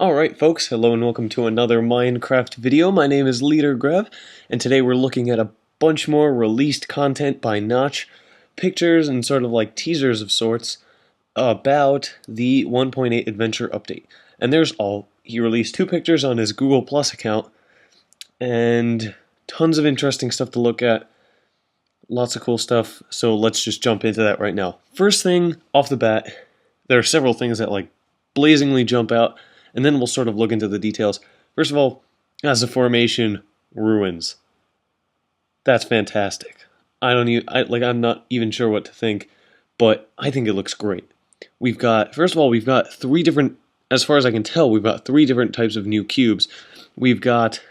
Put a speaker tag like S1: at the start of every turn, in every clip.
S1: Alright folks, hello and welcome to another Minecraft video. My name is Leader Grev, and today we're looking at a bunch more released content by Notch, pictures and sort of like teasers of sorts, about the 1.8 Adventure Update. And he released 2 pictures on his Google Plus account, and tons of interesting stuff to look at, lots of cool stuff, so let's just jump into that right now. First thing, off the bat, there are several things that like blazingly jump out, and then we'll sort of look into the details. First of all, as a formation, ruins. That's fantastic. I'm not even sure what to think, but I think it looks great. First of all, we've got 3 different, as far as I can tell, we've got 3 different types of new cubes. We've got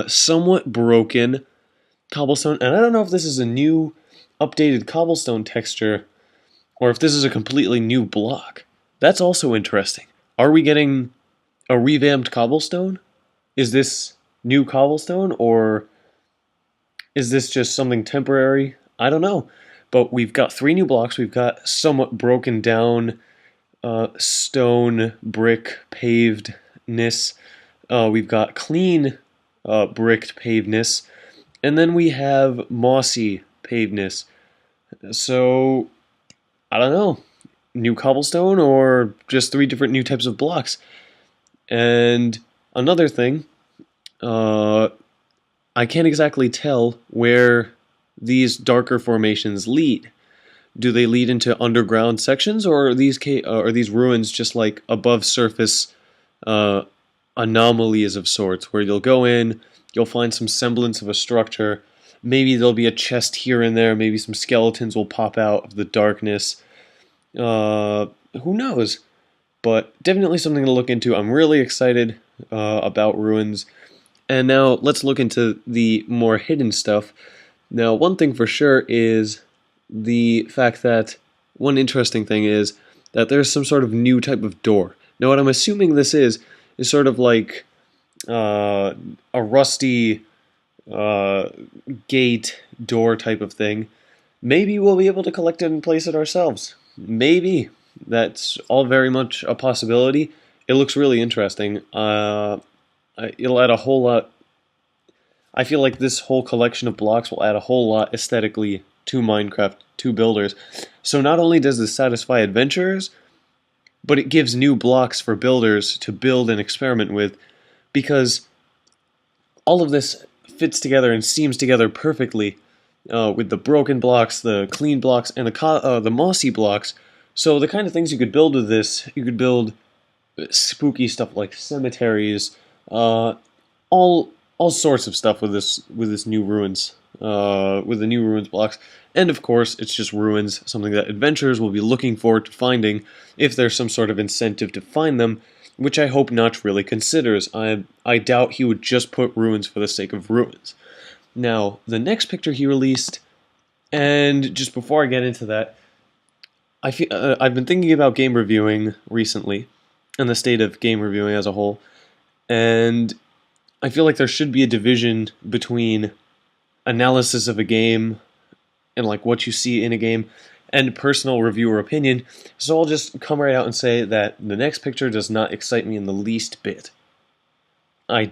S1: somewhat broken cobblestone, and I don't know if this is a new updated cobblestone texture, or if this is a completely new block. That's also interesting. Are we getting a revamped cobblestone? Is this new cobblestone, or is this just something temporary? I don't know. But we've got 3 new blocks. We've got somewhat broken down stone, brick, pavedness. We've got clean bricked pavedness. And then we have mossy pavedness. So, I don't know. New cobblestone or just 3 different new types of blocks. And another thing, I can't exactly tell where these darker formations lead. Do they lead into underground sections, or are these ruins just like above surface anomalies of sorts, where you'll go in, you'll find some semblance of a structure, maybe there'll be a chest here and there, maybe some skeletons will pop out of the darkness. Who knows? But definitely something to look into. I'm really excited about ruins. And now let's look into the more hidden stuff. Now, one thing for sure is the fact that one interesting thing is that there's some sort of new type of door. Now, what I'm assuming this is sort of like a rusty gate door type of thing. Maybe we'll be able to collect it and place it ourselves. Maybe. That's all very much a possibility. It looks really interesting. It'll add a whole lot. I feel like this whole collection of blocks will add a whole lot aesthetically to Minecraft, to builders. So not only does this satisfy adventurers, but it gives new blocks for builders to build and experiment with, because all of this fits together and seams together perfectly with the broken blocks, the clean blocks, and the mossy blocks. So the kind of things you could build with this, you could build spooky stuff like cemeteries, all sorts of stuff with this new ruins, with the new ruins blocks. And of course, it's just ruins, something that adventurers will be looking forward to finding if there's some sort of incentive to find them, which I hope Notch really considers. I doubt he would just put ruins for the sake of ruins. Now, the next picture he released, and just before I get into that, I've been thinking about game reviewing recently, and the state of game reviewing as a whole, and I feel like there should be a division between analysis of a game and like what you see in a game and personal reviewer opinion. So I'll just come right out and say that the next picture does not excite me in the least bit. I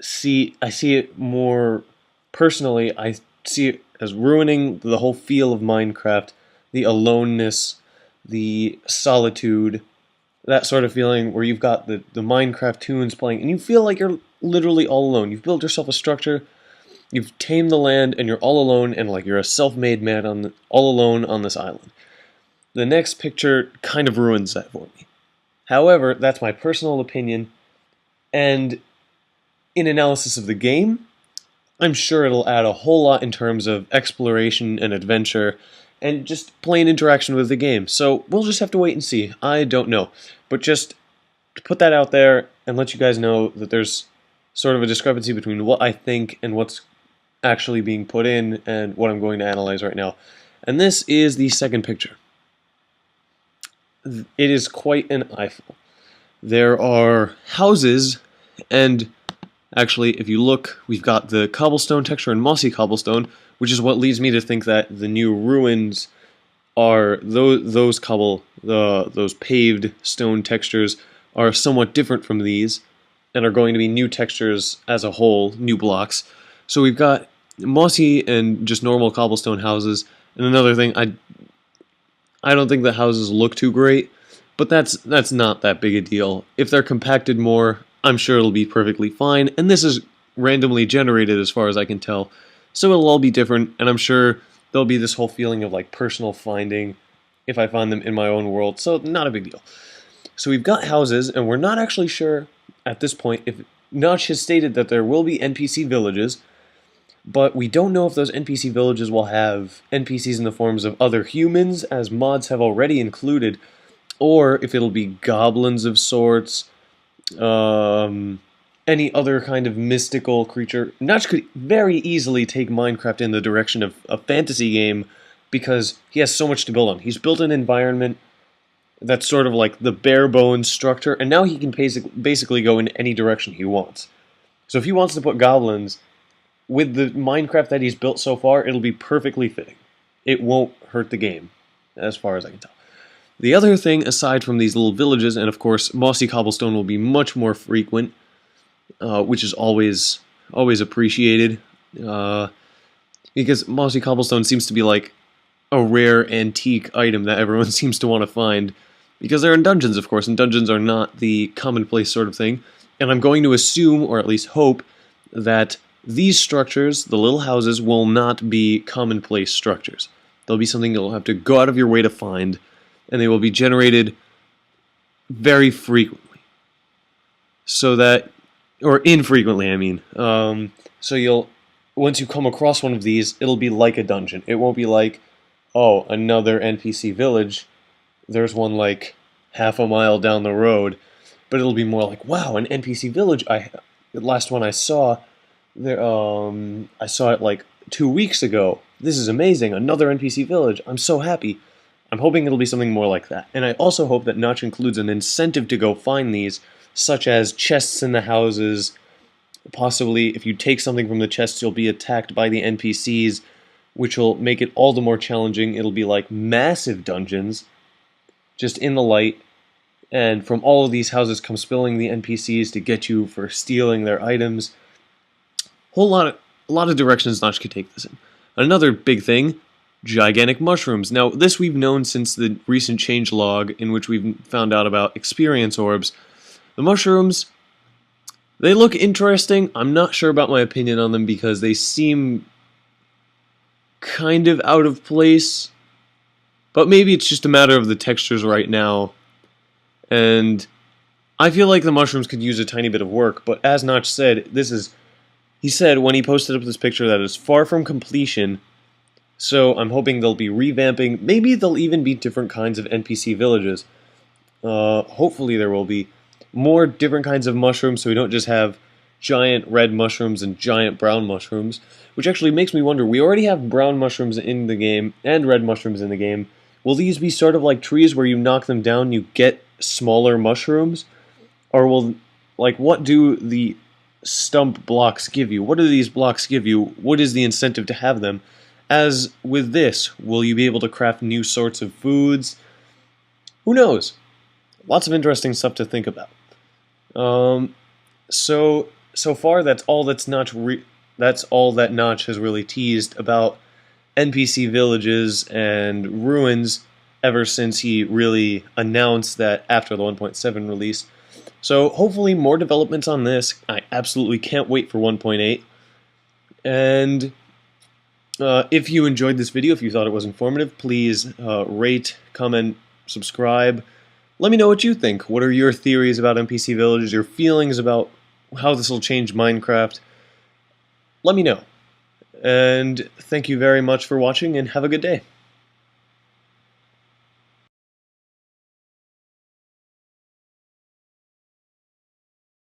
S1: see it more personally. I see it as ruining the whole feel of Minecraft, the aloneness, the solitude, that sort of feeling where you've got the Minecraft tunes playing and you feel like you're literally all alone. You've built yourself a structure, you've tamed the land, and you're all alone, and like you're a self-made man all alone on this island. The next picture kind of ruins that for me. However, that's my personal opinion, and in analysis of the game, I'm sure it'll add a whole lot in terms of exploration and adventure, and just plain interaction with the game. So we'll just have to wait and see. I don't know. But just to put that out there and let you guys know that there's sort of a discrepancy between what I think and what's actually being put in and what I'm going to analyze right now. And this is the second picture. It is quite an eyeful. There are houses, and actually, if you look, we've got the cobblestone texture and mossy cobblestone, which is what leads me to think that the new ruins are those paved stone textures are somewhat different from these and are going to be new textures as a whole, new blocks. So we've got mossy and just normal cobblestone houses. And another thing, I don't think the houses look too great, but that's not that big a deal. If they're compacted more, I'm sure it'll be perfectly fine. And this is randomly generated as far as I can tell, so it'll all be different, and I'm sure there'll be this whole feeling of like personal finding if I find them in my own world, so not a big deal. So we've got houses, and we're not actually sure at this point if Notch has stated that there will be NPC villages, but we don't know if those NPC villages will have NPCs in the forms of other humans, as mods have already included, or if it'll be goblins of sorts, any other kind of mystical creature. Notch could very easily take Minecraft in the direction of a fantasy game because he has so much to build on. He's built an environment that's sort of like the bare bones structure, and now he can basically go in any direction he wants. So if he wants to put goblins, with the Minecraft that he's built so far, it'll be perfectly fitting. It won't hurt the game, as far as I can tell. The other thing, aside from these little villages, and of course mossy cobblestone will be much more frequent, which is always appreciated, because mossy cobblestone seems to be like a rare antique item that everyone seems to want to find, because they're in dungeons, of course, and dungeons are not the commonplace sort of thing, and I'm going to assume, or at least hope, that these structures, the little houses, will not be commonplace structures. They'll be something you'll have to go out of your way to find, and they will be generated very frequently. So that, or infrequently, I mean. So once you come across one of these, it'll be like a dungeon. It won't be like, oh, another NPC village. There's one like half a mile down the road. But it'll be more like, wow, an NPC village. The last one I saw, I saw it like 2 weeks ago. This is amazing. Another NPC village. I'm so happy. I'm hoping it'll be something more like that. And I also hope that Notch includes an incentive to go find these, such as chests in the houses. Possibly, if you take something from the chests, you'll be attacked by the NPCs, which will make it all the more challenging. It'll be like massive dungeons, just in the light, and from all of these houses come spilling the NPCs to get you for stealing their items. A lot of directions Notch could take this in. Another big thing, gigantic mushrooms. Now, this we've known since the recent changelog, in which we've found out about experience orbs. The mushrooms, they look interesting. I'm not sure about my opinion on them because they seem kind of out of place. But maybe it's just a matter of the textures right now. And I feel like the mushrooms could use a tiny bit of work. But as Notch said, he said when he posted up this picture that it's far from completion. So I'm hoping they'll be revamping. Maybe there'll even be different kinds of NPC villages. Hopefully there will be more different kinds of mushrooms, so we don't just have giant red mushrooms and giant brown mushrooms, which actually makes me wonder, we already have brown mushrooms in the game and red mushrooms in the game. Will these be sort of like trees where you knock them down, you get smaller mushrooms? Or will, like, what do the stump blocks give you? What do these blocks give you? What is the incentive to have them? As with this, will you be able to craft new sorts of foods? Who knows? Lots of interesting stuff to think about. So far, that's all that Notch has really teased about NPC villages and ruins ever since he really announced that after the 1.7 release. So hopefully more developments on this. I absolutely can't wait for 1.8. And if you enjoyed this video, if you thought it was informative, please rate, comment, subscribe. Let me know what you think. What are your theories about NPC villages, your feelings about how this will change Minecraft? Let me know. And thank you very much for watching, and have a good day.